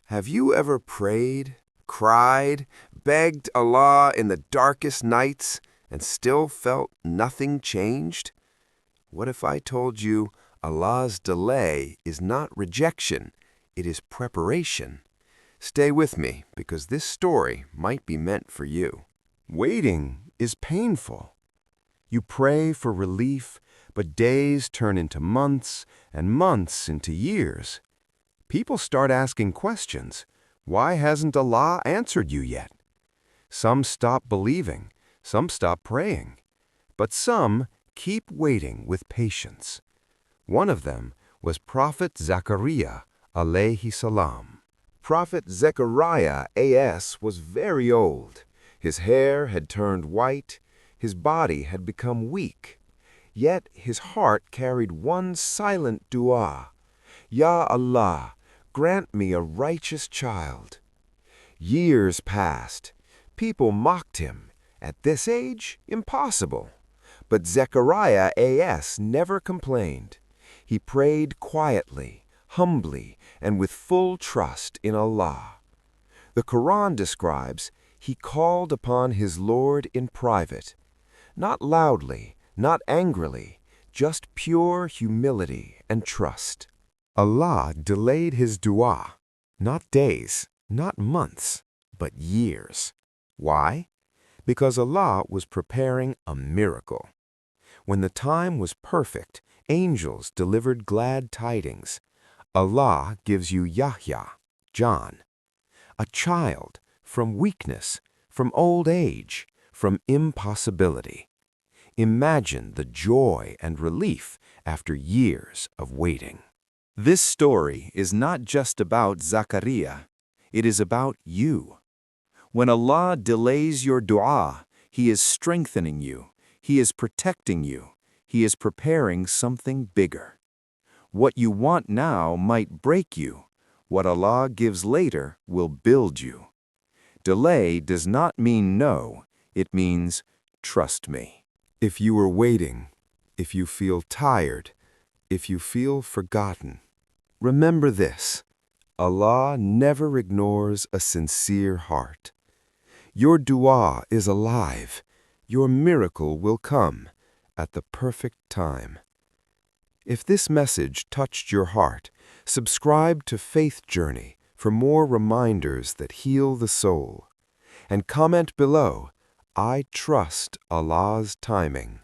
Have you ever prayed, cried, begged Allah in the darkest nights and still felt nothing changed? What if I told you Allah's delay is not rejection, it is preparation? Stay with me because this story might be meant for you. Waiting is painful. You pray for relief, but days turn into months and months into years. People start asking questions. Why hasn't Allah answered you yet? Some stop believing, some stop praying, but some keep waiting with patience. One of them was Prophet Zakariya, alayhi salam. Prophet Zakariya A.S. was very old. His hair had turned white, his body had become weak. Yet his heart carried one silent dua, Ya Allah, grant me a righteous child. Years passed. People mocked him. At this age, impossible. But Zakariya A.S. never complained. He prayed quietly, humbly, and with full trust in Allah. The Quran describes he called upon his Lord in private, not loudly, not angrily, just pure humility and trust. Allah delayed his dua, not days, not months, but years. Why? Because Allah was preparing a miracle. When the time was perfect, angels delivered glad tidings. Allah gives you Yahya, John, a child from weakness, from old age, from impossibility. Imagine the joy and relief after years of waiting. This story is not just about Zakariya, it is about you. When Allah delays your dua, He is strengthening you, He is protecting you, He is preparing something bigger. What you want now might break you, what Allah gives later will build you. Delay does not mean no, it means trust me. If you are waiting, if you feel tired, if you feel forgotten, remember this: Allah never ignores a sincere heart. Your dua is alive. Your miracle will come at the perfect time. If this message touched your heart, subscribe to Faith Journey for more reminders that heal the soul. And comment below, I trust Allah's timing.